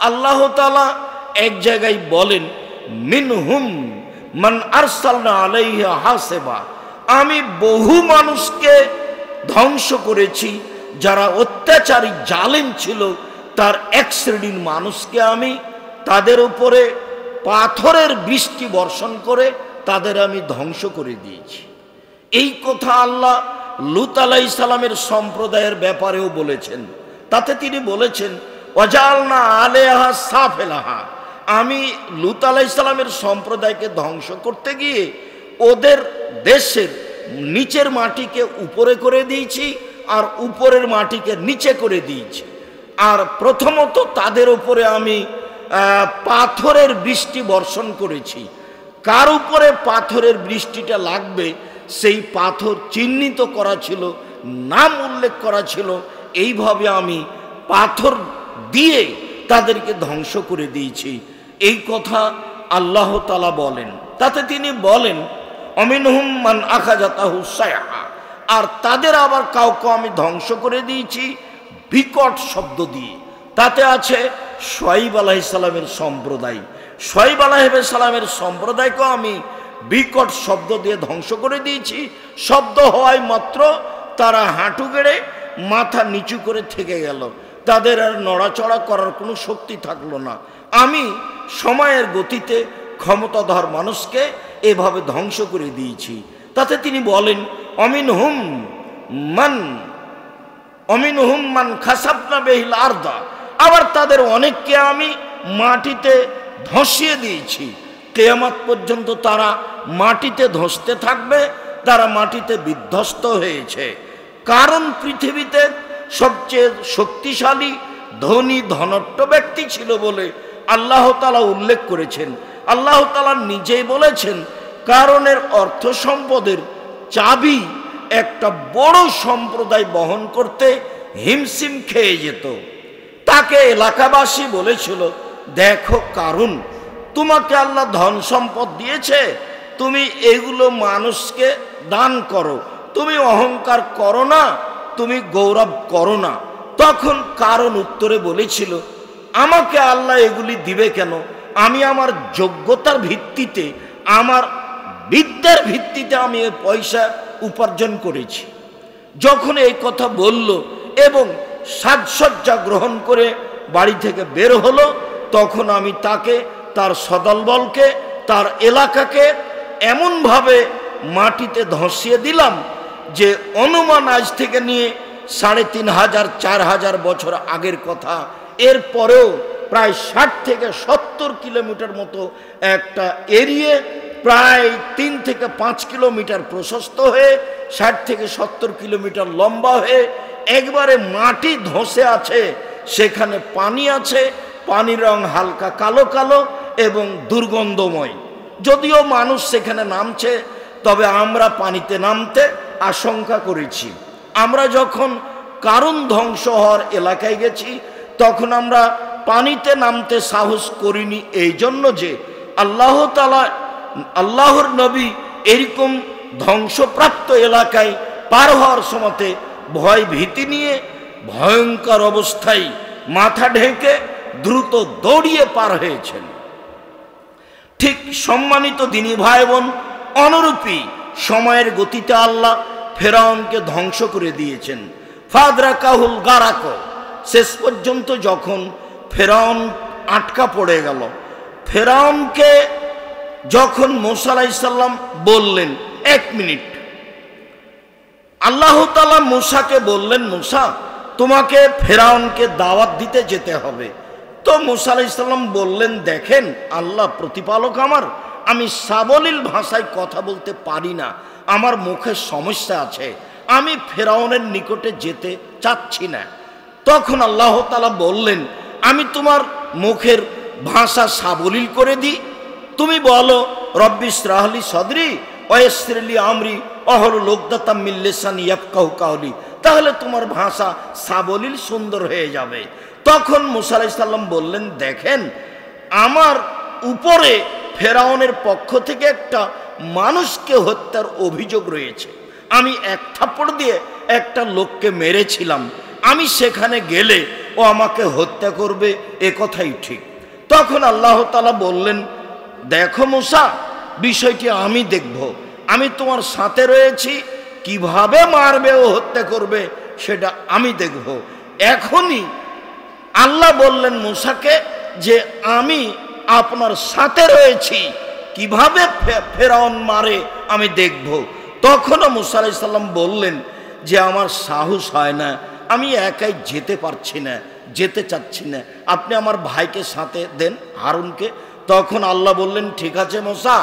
আল্লাহ তাআলা এক জায়গায় বলেন, মিনহুম মান আরসালনা আলাইহা হাসিবা, আমি বহু মানুষকে ধ্বংস করেছি যারা অত্যাচারী জালেম ছিল। তার এক শ্রেণীর মানুষকে আমি তাদের উপরে পাথরের বৃষ্টি বর্ষণ করে তাদের আমি ধ্বংস করে দিয়েছি। এই কথা আল্লাহ লূত আলাইহিস সালামের সম্প্রদায়ের ব্যাপারেও বলেছেন। তাতে তিনি বলেছেন, ওয়াজালনা আলাইহা সাফিলাহা, আমি লূত আলাইহিস সালামের সম্প্রদায়কে ধ্বংস করতে গিয়ে ওদের দেশের নিচের মাটিকে উপরে করে দিয়েছি আর উপরের মাটিকে নিচে করে দিয়েছি। আর প্রথমত তাদের উপরে আমি পাথরের বৃষ্টি বর্ষণ করেছি। কার উপরে পাথরের বৃষ্টিটা লাগবে সেই পাথর চিহ্নিত করা ছিল, নাম উল্লেখ করা ছিল। এইভাবে আমি পাথর দিয়ে তাদেরকে ধ্বংস করে দিয়েছি। এই কথা আল্লাহ তাআলা বলেন। তাতে তিনি বলেন, অমিনহুম মান আখাযাতাহু সায়হা, আর তাদের আবার কাউকে আমি ধ্বংস করে দিয়েছি বিকট শব্দ দিয়ে। তাতে আছে শুআয়ব আলাইহিস সালামের সম্প্রদায়। শুআয়ব আলাইহিস সালামের সম্প্রদায়কে আমি বিকট শব্দ দিয়ে ধ্বংস করে দিয়েছি। শব্দ হওয়ায় মাত্র তারা হাঁটু গেড়ে মাথা নিচু করে থেকে গেল, তাদের আর নড়াচড়া করার কোনো শক্তি থাকলো না। আমি সময়ের গতিতে ক্ষমতাধর মানুষকে এভাবে ধ্বংস করে দিয়েছি। তাতে তিনি বলেন, অমিনহুম মান খাসাফনা বিহিল আরদা, আবার তাদের অনেককে আমি মাটিতে ধসিয়ে দিয়েছি। কিয়ামত পর্যন্ত তারা মাটিতে ধসতে থাকবে, তারা মাটিতে বিধ্বস্ত হয়েছে। কারণ পৃথিবীতে সবচেয়ে শক্তিশালী ধনী ধনট্য ব্যক্তি ছিল বলে আল্লাহ তাআলা উল্লেখ করেছেন। আল্লাহ তাআলা নিজেই বলেছেন, কারণের অর্থ সম্পদের চাবি একটা বড় সম্প্রদায় বহন করতে হিমশিম খেয়ে যেত। তাকে এলাকাবাসী বলেছিল, দেখো কারণ, তোমাকে আল্লাহ ধন সম্পদ দিয়েছে, তুমি এগুলো মানুষকে দান করো, তুমি অহংকার করো না, তুমি গৌরব করো না। তখন কারণ উত্তরে বলেছিল, আমাকে আল্লাহ এগুলি দিবে কেন? আমি আমার যোগ্যতার ভিত্তিতে, আমার বিদ্যার ভিত্তিতে আমি এই পয়সা উপার্জন করেছি। যখন এই কথা বলল এবং সাজসজ্জা গ্রহণ করে বাড়ি থেকে বের হলো, তখন আমি তাকে, তার সদলবলকে, তার এলাকাকে এমনভাবে মাটিতে ধসিয়ে দিলাম যে অনুমান আজ থেকে নিয়ে 3500-4000 বছর আগের কথা। এরপরেও প্রায় 60 থেকে 70 কিলোমিটার মতো একটা এরিয়ে প্রায় 3 থেকে 5 কিলোমিটার প্রশস্ত হয়ে 60 থেকে 70 কিলোমিটার লম্বা হয়ে একবারে মাটি ধসে আছে। সেখানে পানি আছে, পানির রং হালকা কালো কালো এবং দুর্গন্ধময়। যদিও মানুষ সেখানে নামছে, তবে আমরা পানিতে নামতে আশঙ্কা করেছি। আমরা যখন কারণ ধ্বংস হওয়ার এলাকায় গেছি, তখন আমরা পানিতে নামতে সাহস করিনি, এই জন্য যে আল্লাহ তাআলা, আল্লাহর নবী এরকম ধ্বংসপ্রাপ্ত এলাকায় পার হওয়ার সময়তে ভয় ভীতি নিয়ে ভয়ঙ্কর অবস্থায় মাথা ঢেকে দ্রুত দৌড়িয়ে পার হয়েছেন। ঠিক সম্মানিত দিনী ভাই বোন, অনুরূপী সময়ের গতিতে আল্লাহ ফেরাউনকে ধ্বংস করে দিয়েছেন। ফাদরাকাহুল গারাক, শেষ পর্যন্ত যখন ফেরাউন আটকা পড়ে গেল, ফেরাউনকে যখন মূসা আলাইহিস সালাম বললেন, 1 মিনিট, আল্লাহ তাআলা মূসাকে বললেন, মূসা তোমাকে ফেরাউনকে দাওয়াত দিতে যেতে হবে। তো মূসা আলাইহিস সালাম বললেন, দেখেন আল্লাহ প্রতিপালক আমার, আমি সাবলীল ভাষায় কথা বলতে পারি না, আমার মুখের সমস্যা আছে, আমি ফেরাউনের নিকটে যেতে চাচ্ছি না। তখন আল্লাহ তাআলা বললেন, আমি তোমার মুখের ভাষা সাবলীল করে দিই, তুমি বলো রব্বি ইশরাহ লি সদরি ওয়া ইয়াসসির লি আমরি ওয়াহলুল উকদাতাম মিন লিসানি ইয়াফকাহু কাওলি, তাহলে তোমার ভাষা সাবলীল সুন্দর হয়ে যাবে। তখন মূসা আলাইহিস সালাম বললেন, দেখেন আমার উপরে ফেরাউনের পক্ষ থেকে একটা মানুষকে হত্যার অভিযোগ রয়েছে, আমি 1 থাপ্পড় দিয়ে একটা লোককে মেরেছিলাম, আমি সেখানে গেলে ও আমাকে হত্যা করবে, এ কথাই ঠিক। তখন আল্লাহ তাআলা বললেন, দেখো মূসা, বিষয়টি আমি দেখব, আমি তোমার সাথে রয়েছি, কিভাবে মারবে ও হত্যা করবে সেটা আমি দেখব। এখনই আল্লাহ বললেন মূসাকে যে আমি আপনার সাথে রয়েছি, কিভাবে ফেরাউন মারে আমি দেখব। তখনও মূসা আলাইহিস সালাম বললেন যে আমার সাহস হয় না, আমি একাই যেতে পারছি না, যেতে চাচ্ছি না, আপনি আমার ভাইকে সাথে দেন, হারুনকে। তখন আল্লাহ বললেন, ঠিক আছে মূসা,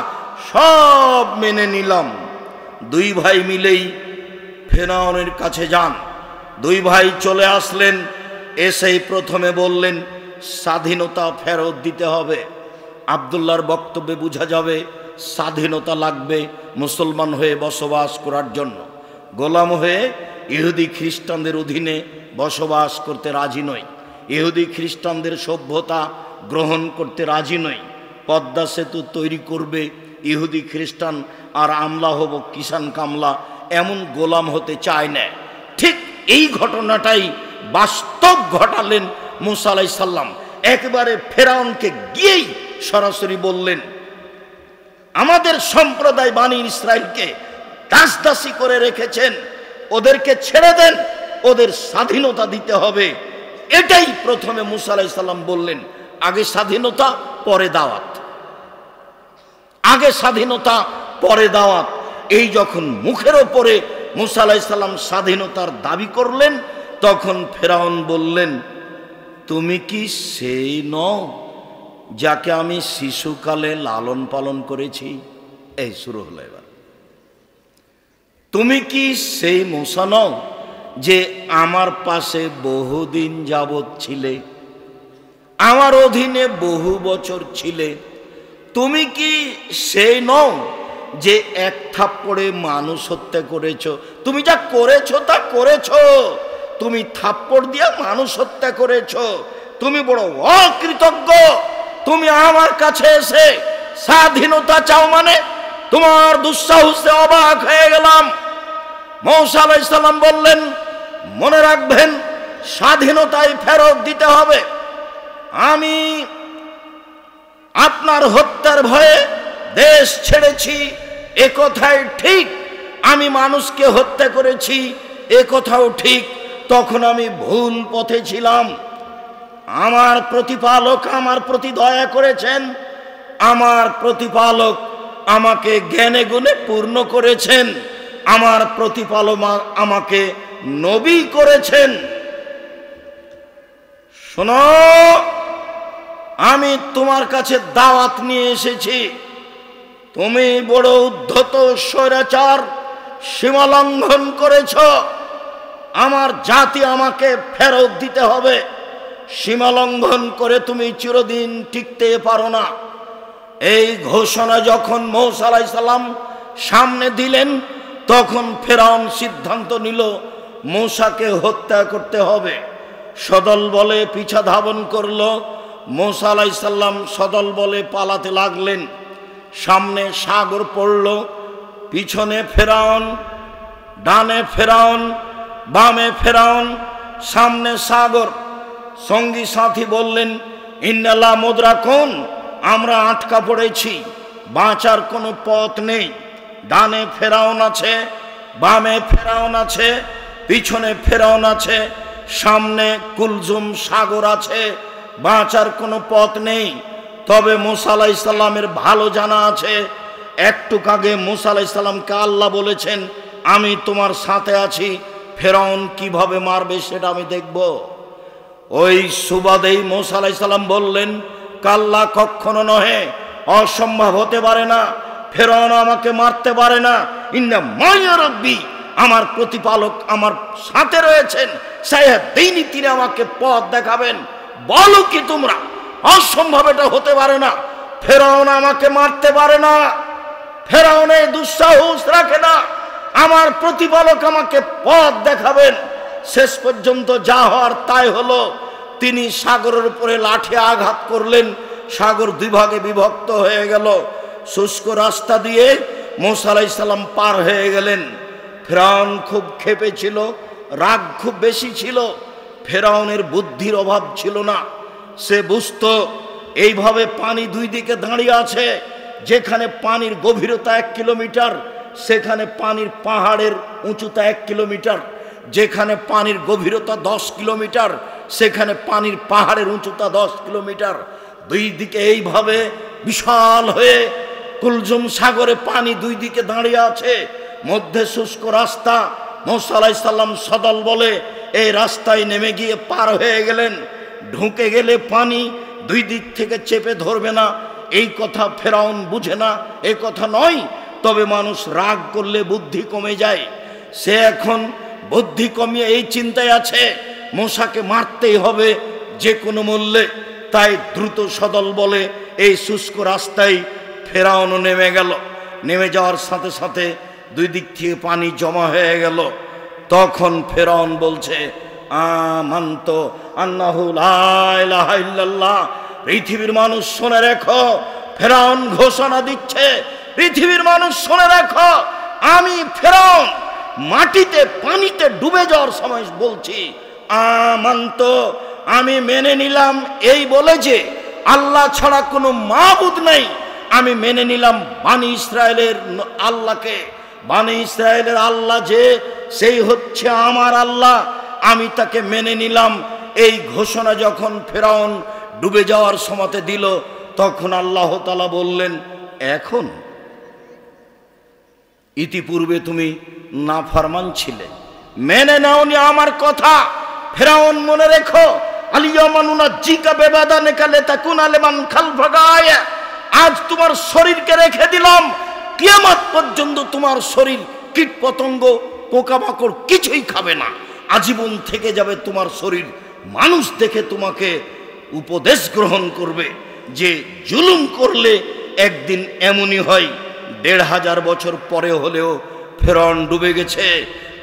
সব মেনে নিলাম। দুই ভাই মিলেই ফেরাউনের কাছে যান। দুই ভাই চলে আসলেন, এসেই প্রথমে বললেন স্বাধীনতা ফেরত দিতে হবে। আব্দুল্লাহর বক্তব্যে বোঝা যাবে স্বাধীনতা লাগবে মুসলমান হয়ে বসবাস করার জন্য, গোলাম হয়ে ইহুদি খ্রিস্টানদের অধীনে বসবাস করতে রাজি নই, ইহুদি খ্রিস্টানদের সভ্যতা গ্রহণ করতে রাজি নই। পদ্মা সেতু তৈরি করবে ইহুদি খ্রিস্টান, আর আমলা হব কিষান কামলা, এমন গোলাম হতে চায় না। ঠিক এই ঘটনাটাই বাস্তব ঘটালেন মূসা আলাইহিস সালাম। একবারে ফেরাউনকে গিয়েই সরাসরি বললেন, আমাদের সম্প্রদায় বানী ইসরায়েলকে দাসদাসী করে রেখেছেন, ওদেরকে ছেড়ে দেন, ওদের স্বাধীনতা দিতে হবে। এটাই প্রথমে মূসা আলাইহিস সালাম বললেন। আগে স্বাধীনতা পরে দাওয়াত, আগে স্বাধীনতা পরে দাওয়াত। এই যখন মুখের ওপরে মূসা আলাইহিস সালাম স্বাধীনতার দাবি করলেন, তখন ফেরাউন বললেন, তুমি কি সেই নও যাকে আমি শিশুকালে লালন পালন করেছি? এই শুরু হলো এবার। তুমি কি সেই মূসা নও যে আমার পাশে বহুদিন যাবৎ ছিলে, আমার অধীনে বহু বছর ছিলে? তুমি কি সেই নও যে এক থাপ্পড়ে মানুষ হত্যা করেছো? তুমি যা করেছো তা করেছো, তুমি থাপ্পড় দিয়ে মানুষ হত্যা করেছো, তুমি বড় অকৃতজ্ঞ। তুমি আমার কাছে এসে স্বাধীনতা চাও মানে? তোমার দুঃসাহসে অবাক হয়ে গেলাম। মূসা আলাইহিস সালাম বললেন, মনে রাখবেন স্বাধীনতাই ফেরত দিতে হবে। আমি আপনার হত্যার ভয়ে দেশ ছেড়েছি, এ কথাই ঠিক। আমি মানুষকে হত্যা করেছি, এ কথাও ঠিক। তখন আমি ভুল পথে ছিলাম। আমার প্রতিপালক আমার প্রতি দয়া করেছেন, আমার প্রতিপালক আমাকে জ্ঞানে গুণে পূর্ণ করেছেন, আমার প্রতিপালক আমাকে নবী করেছেন। শোনো, আমি তোমার কাছে দাওয়াত নিয়ে এসেছি। তুমি বড় উদ্ধত স্বৈরাচার, সীমা লঙ্ঘন করেছ। আমার জাতি আমাকে ফেরত দিতে হবে। সীমা লঙ্ঘন করে তুমি চিরদিন টিকতে পারো না। এই ঘোষণা যখন মূসা আলাইহিস সালাম সামনে দিলেন, তখন ফেরাউন সিদ্ধান্ত নিল মূসাকে হত্যা করতে হবে। সদল বলে পিছা ধাবন করল। মূসা আলাইহিস সালাম সদল বলে পালাতে লাগলেন। সামনে সাগর পড়ল, পিছনে ফেরাউন, ডানে ফেরাউন, বামে ফেরাউন, সামনে সাগর। সঙ্গী সাথী বললেন, ইন্নাল্লাহ মুদরাকুন, আমরা আটকা পড়েছি, বাঁচার কোনো পথ নেই। ডানে ফেরাউন আছে, বামে ফেরাউন আছে, পিছনে ফেরাউন আছে, সামনে কুলজুম সাগর আছে, বাঁচার কোনো পথ নেই। তবে মূসা আলাইহিস সালামের ভালো জানা আছে, একটু আগে মূসা আলাইহিস সালামকে আল্লাহ বলেছেন, আমি তোমার সাথে আছি, ফেরাউন কিভাবে মারবে সেটা আমি দেখব। ওই সুবাদেই মূসা আলাইহিস সালাম বললেন, কাল্লা, কখনো নহে, অসম্ভব হতে পারে না, ফেরাউন আমাকে মারতে পারে না। ইন্না মাইয়া রাব্বি, আমার প্রতিপালক আমার সাথে রয়েছেন, সায়াহদিনী, তিনি আমাকে পথ দেখাবেন। বলো কি তোমরা? অসম্ভব, এটা হতে পারে না। ফেরাউন আমাকে মারতে পারে না, ফেরাউন এই দুঃসাহস রাখে না, আমার প্রতিপালক আমাকে পথ দেখাবেন। শেষ পর্যন্ত যা হওয়ার তাই হলো। তিনি সাগরের উপরে লাঠি আঘাত করলেন, সাগর দুই ভাগে বিভক্ত হয়ে গেল। শুষ্ক রাস্তা দিয়ে মূসা আলাইহিস সালাম পার হয়ে গেলেন। ফেরাউন খুব ক্ষেপে ছিল, রাগ খুব বেশি ছিল। ফেরাউনের বুদ্ধির অভাব ছিল না। সে বুঝতো এইভাবে পানি দুই দিকে দাঁড়িয়ে আছে, যেখানে পানির গভীরতা 1 কিলোমিটার, সেখানে পানির পাহাড়ের উঁচুতা 1 কিলোমিটার, যেখানে পানির গভীরতা 10 কিলোমিটার, সেখানে পানির পাহাড়ের উঁচুতা 10 কিলোমিটার। দুই দিকে এইভাবে বিশাল হয়ে কুলজুম সাগরে পানি দুই দিকে দাঁড়িয়ে আছে, মধ্যে শুষ্ক রাস্তা। মুসা আলাইহিস সালাম সদল বলে এই রাস্তায় নেমে গিয়ে পার হয়ে গেলেন। ঢুকে গেলে পানি দুই দিক থেকে চেপে ধরবে না, এই কথা ফেরাউন বুঝে না, এই কথা নয়। তবে মানুষ রাগ করলে বুদ্ধি কমে যায়। সে এখন বুদ্ধি কমিয়ে এই চিন্তায় আছে মুসাকে মারতেই হবে যে কোনো মূল্যে। তাই দ্রুত সদল বলে এই শুষ্ক রাস্তায় ফেরাউনও নেমে গেল। নেমে যাওয়ার সাথে সাথে দুই দিক থেকে পানি জমা হয়ে গেল। তখন ফেরাউন বলছে আমানতু আন্নাহু লা ইলাহা ইল্লাল্লাহ। পৃথিবীর মানুষ শুনে রেখো, ফেরাউন ঘোষণা দিচ্ছে, পৃথিবীর মানুষ শুনে রেখো, আমি ফেরাউন মাটিতে পানিতে ডুবে যাওয়ার সময় বলছি আমানতু, আমি মেনে নিলাম এই বলে যে আল্লাহ ছাড়া কোনো মাবুদ নেই। আমি মেনে নিলাম বানি ইসরায়েলের আল্লাহকে। বানি ইসরায়েলের আল্লাহ যে, সেই হচ্ছে আমার আল্লাহ, আমি তাকে মেনে নিলাম। এই ঘোষণা যখন ফেরাউন ডুবে যাওয়ার সময়তে দিল, তখন আল্লাহ তাআলা বললেন এখন ইতিপূর্বে তুমি নাফরমান ছিলে, মেনে নাওনি আমার কথা। ফেরাউন মনে রেখো, আলিয়ামা নুনাজ্জিকা বিবাদানিকা লিতাকুনা লিমান খালফাকা আয়া। আজ তোমার শরীরকে রেখে দিলাম, কিয়ামত পর্যন্ত তোমার শরীর কীট পতঙ্গ পোকামাকড় কিছুই খাবে না, আজীবন থেকে যাবে তোমার শরীর। মানুষ দেখে তোমাকে উপদেশ গ্রহণ করবে যে জুলুম করলে একদিন এমনই হয়। ১৫০০ বছর পরে হলেও ফেরাউন ডুবে গেছে,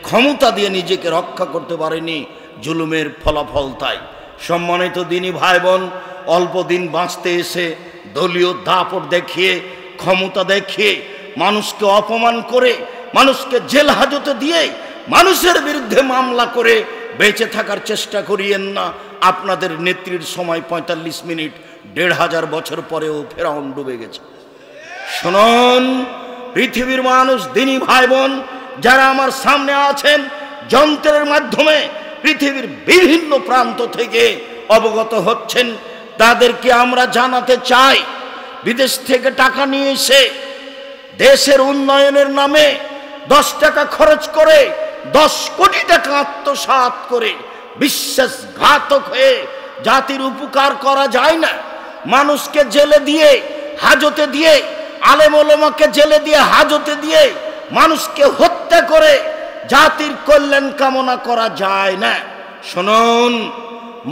ক্ষমতা দিয়ে নিজেকে রক্ষা করতে পারেনি, জুলুমের ফলাফল তাই। সম্মানিত দিনী ভাই বোন, অল্প দিন বাঁচতে এসে দলীয় দাপট দেখিয়ে, ক্ষমতা দেখিয়ে, মানুষকে অপমান করে, মানুষকে জেল হাজতে দিয়ে, মানুষের বিরুদ্ধে মামলা করে বেঁচে থাকার চেষ্টা করিয়েন না। আপনাদের নেত্রীর সময় ৪৫ মিনিট, ১৫০০ বছর পরেও ফেরাউন ডুবে গেছে। শুনুন পৃথিবীর মানুষ, দিনী ভাই বোন যারা আমার সামনে আছেন, যন্ত্রের মাধ্যমে পৃথিবীর বিভিন্ন প্রান্ত থেকে অবগত হচ্ছেন, তাদেরকে আমরা জানাতে চাই, বিদেশ থেকে টাকা নিয়ে এসে দেশের উন্নয়নের নামে 10 টাকা খরচ করে 10 কোটি টাকা আত্মসাৎ করে বিশ্বাসঘাতক হয়ে জাতির উপকার করা যায় না। মানুষকে জেলে দিয়ে, হাজতে দিয়ে, আলেম ওলামাকে জেলে দিয়ে, হাজতে দিয়ে মানুষকে হত্যা করে জাতির কল্যাণ কামনা করা যায় না। শুনুন,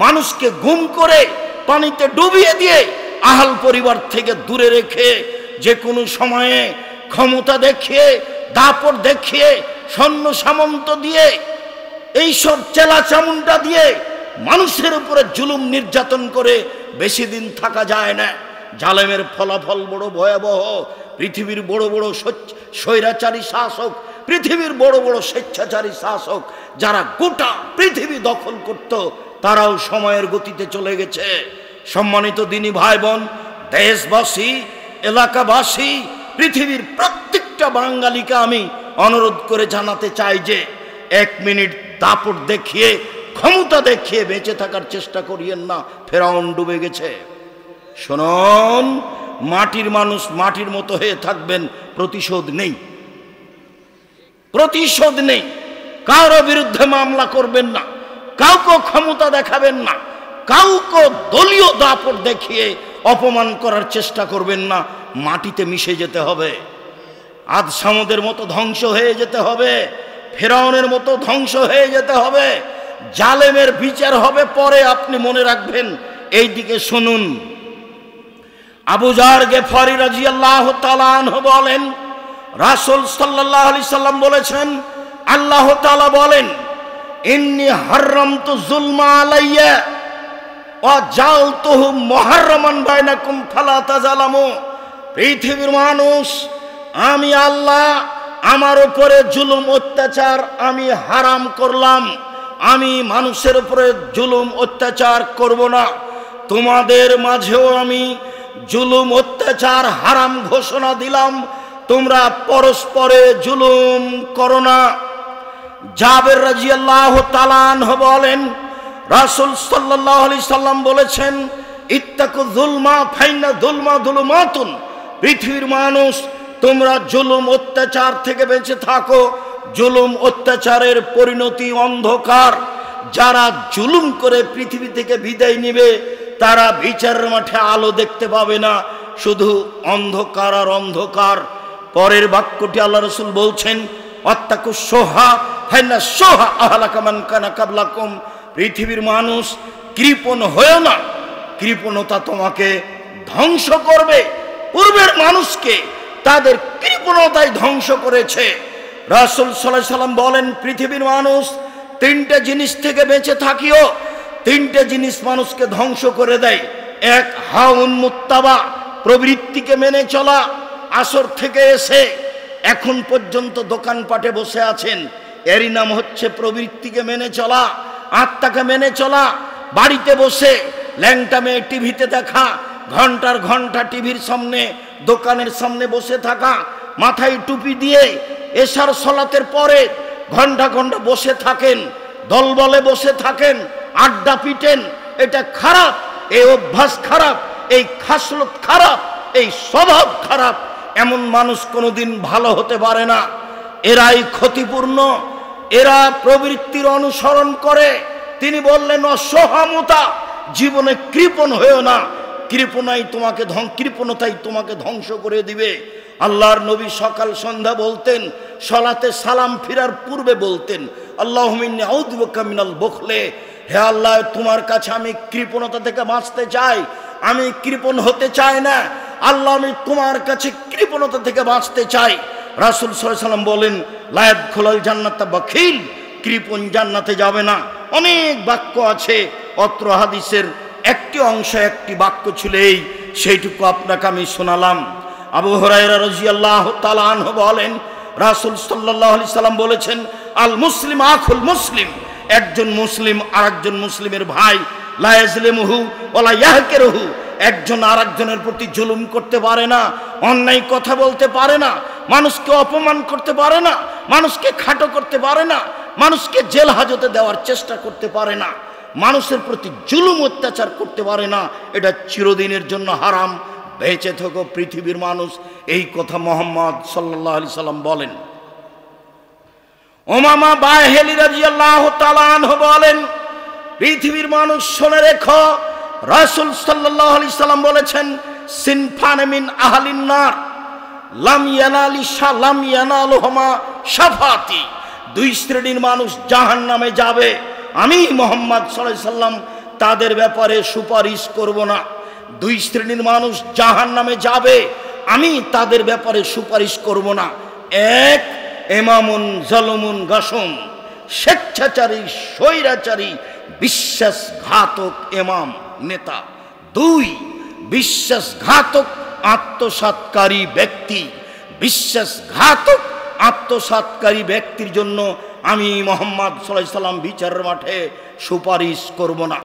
মানুষকে গুম করে পানিতে ডুবিয়ে দিয়ে আহাল পরিবার থেকে দূরে রেখে যে কোনো সময়ে ক্ষমতা দেখিয়ে, দাপট দেখিয়ে, সৈন্য সামন্ত দিয়ে, এইসব চেলা চামুন্ডা দিয়ে মানুষের উপরে জুলুম নির্যাতন করে বেশি দিন থাকা যায় না। জালেমের ফলাফল বড় ভয়াবহ। পৃথিবীর বড় বড় স্বৈরাচারী শাসক, পৃথিবীর বড় বড় স্বেচ্ছাচারী শাসক যারা গোটা পৃথিবী দখল করত, তারাও সময়ের গতিতে চলে গেছে। সম্মানিত দিনী ভাই বোন, দেশবাসী, এলাকাবাসী, পৃথিবীর প্রত্যেকটা বাঙালিকে আমি অনুরোধ করে জানাতে চাই যে 1 মিনিট দাপট দেখিয়ে, ক্ষমতা দেখিয়ে বেঁচে থাকার চেষ্টা করিয়েন না। ফেরাউন ডুবে গেছে। শুনুন, মাটির মানুষ মাটির মতো হয়ে থাকবেন, প্রতিশোধ নেই, প্রতিশোধ নেই। কারো বিরুদ্ধে মামলা করবেন না, কাউকে ক্ষমতা দেখাবেন না, কাউকে দলীয় দাপট দেখিয়ে অপমান করার চেষ্টা করবেন না। মাটিতে মিশে যেতে হবে, আদ সামুদের মতো ধ্বংস হয়ে যেতে হবে, ফেরাউনের মতো ধ্বংস হয়ে যেতে হবে। জালেমের বিচার হবে পরে, আপনি মনে রাখবেন। এই দিকে শুনুন, আবু যার গেফারি রাদিয়াল্লাহু তাআলা আনহু বলেন, রাসূল সাল্লাল্লাহু আলাইহি সাল্লাম বলেছেন, আল্লাহ তাআলা বলেন, ইন্নী হারামতু যুলমা আলাইয়া ওয়া জালতুহু মুহাররামান বাইনাকুম ফালা তাযালামু। পৃথিবীর মানুষ, আমি আল্লাহ আমার উপরে জুলুম অত্যাচার আমি হারাম করলাম, আমি মানুষের উপরে জুলুম অত্যাচার করব না। তোমাদের মাঝেও আমি জুলুম অত্যাচার হারাম ঘোষণা দিলাম, তোমরা পরস্পরে জুলুম করো না। জাবের রাদিয়াল্লাহু তাআলা আনহু বলেন, রাসূল সাল্লাল্লাহু আলাইহি সাল্লাম বলেছেন, ইত্তাকু যুলমা ফাইন্না যুলমা যুলুমাতুন। পৃথিবীর মানুষ, তোমরা জুলুম অত্যাচার থেকে বেঁচে থাকো। জুলুম অত্যাচারের পরিণতি অন্ধকার। যারা জুলুম করে পৃথিবী থেকে বিদায় নেবে, তারা বিচারের মাঠে আলো দেখতে পাবে না, শুধু অন্ধকার আর অন্ধকার। পরের বাক্যটি আল্লাহ রাসূল বলছেন, অত্তাকু সোহা ফাইন্না সোহা আহলাকা মান কানা কাবলাকুম। পৃথিবীর মানুষ, কৃপণ হয়েও না, কৃপণতা তোমাকে ধ্বংস করবে। পূর্বের মানুষকে তাদের কৃপণতাই ধ্বংস করেছে। রাসূল সাল্লাল্লাহু আলাইহি সাল্লাম বলেন, পৃথিবীর মানুষ, তিনটে জিনিস থেকে বেঁচে থাকিও। তিনটে জিনিস মানুষকে ধ্বংস করে দেয়। এক, হাউন মুত্তাবা, প্রবৃত্তিকে মেনে চলা। আসর থেকে এসে এখন পর্যন্ত দোকানপাটে বসে আছেন, এরই নাম হচ্ছে প্রবৃত্তিকে মেনে চলা, আত্মাকে মেনে চলা। বাড়িতে বসে ল্যাংটা মেয়ে টিভিতে দেখা, ঘন্টার ঘন্টা টিভির সামনে, দোকানের সামনে বসে থাকা, মাথায় টুপি দিয়ে এশার সালাতের পরে ঘন্টা ঘন্টা বসে থাকেন, দলবলে বসে থাকেন, আড্ডা পিটেন। এটা খারাপ, এই অভ্যাস খারাপ, এই খাসলত খারাপ, এই স্বভাব খারাপ। এমন মানুষ কোনোদিন ভালো হতে পারে না। এরাই ক্ষতিপূর্ণ, এরা প্রবৃত্তির অনুসরণ করে। তিনি বললেন, অসহামতা, জীবনে কৃপণ হয়েও না, কৃপণতাই তোমাকে ধ্বংস করে দিবে। আল্লাহর নবী সকাল সন্ধ্যা বলতেন, সালাতে সালাম ফিরার পূর্বে বলতেন, আল্লাহুম্মা ইন্নী আউযু বিকা মিনাল বুখলে। হে আল্লাহ, তোমার কাছে আমি কৃপণতা থেকে বাঁচতে চাই, আমি কৃপণ হতে চাই না। আল্লাহ, আমি তোমার কাছে কৃপণতা থেকে বাঁচতে চাই। রাসূল সাল্লাল্লাহু আলাইহি সাল্লাম বলেন, লা ইয়াদখুলুল জান্নাতা বাখিল, কৃপণ জান্নাতে যাবে না। অনেক বাক্য আছে, অত্র হাদিসের একটি অংশ, একটি বাক্য ছিল এই, সেইটুকু আপনাকে আমি শোনালাম। আবু হুরায়রা রাদিয়াল্লাহু তাআলা আনহু বলেন, রাসূল সাল্লাল্লাহু আলাইহি সাল্লাম বলেছেন, আল মুসলিম আখুল মুসলিম, একজন মুসলিম আরেকজন মুসলিমের ভাই। লা ইয়াজলিমুহু ওয়ালা ইয়াহকিরুহু, একজন আরেকজনের প্রতি জুলুম করতে পারে না, অন্যায় কথা বলতে পারে না, মানুষকে অপমান করতে পারে না, মানুষকে খাটো করতে পারে না, মানুষকে জেল হাজতে দেওয়ার চেষ্টা করতে পারে না, মানুষের প্রতি জুলুম অত্যাচার করতে পারে না। এটা চিরদিনের জন্য হারাম। বেঁচে থাকো পৃথিবীর মানুষ, এই কথা মুহাম্মদ সাল্লাল্লাহু আলাইহি সাল্লাম বলেন। উমামা বাহিলি রাদিয়াল্লাহু তাআলা আনহু বলেন, পৃথিবীর মানুষ শুনে রেখো, রাসূল সাল্লাল্লাহু আলাইহি সাল্লাম বলেছেন, সিনফান মিন আহলিন নার লাম ইয়ানালুহুমা শাফাতি, দুই শ্রেণীর মানুষ জাহান্নামে যাবে, আমি মুহাম্মদ সাল্লাল্লাহু আলাইহি সাল্লাম তাদের ব্যাপারে সুপারিশ করব না। দুই শ্রেণীর মানুষ জাহান্নামে যাবে, আমি তাদের ব্যাপারে সুপারিশ করব না। এক, ইমামুন জালুমুন গাসুম, স্বেচ্ছাচারী স্বৈরাচারী বিশ্বাসঘাতক ইমাম নেতা। দুই, বিশ্বাসঘাতক আত্মসাৎকারী ব্যক্তি। বিশ্বাসঘাতক আত্মসাৎকারী ব্যক্তির জন্য আমি মুহাম্মদ সাল্লাল্লাহু আলাইহি সাল্লাম বিচারের মাঠে সুপারিশ করব না।